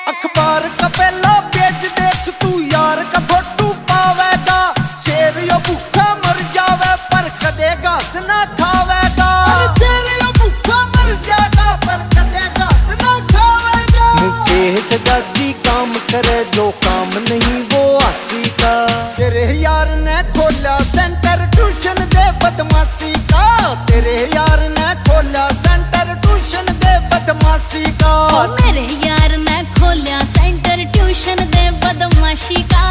अखबार का पहला पेज देख तू यार का फोटू पावेगा। शेर यो भूखा मर जावे पर कदे घास ना खावेगा। शेर यो भूखा मर जाएगा पर कदे घास ना खावेगा। मुकेश दादी काम करे जो काम नहीं वो आसी का। तेरे यार ने खोला सेंटर ट्यूशन दे बदमाशी का। तेरे यार ने खोला सेंटर ट्यूशन दे बदमाशी का। मेरे यार ने खोलिया सेंटर ट्यूशन दे बदमाशी का।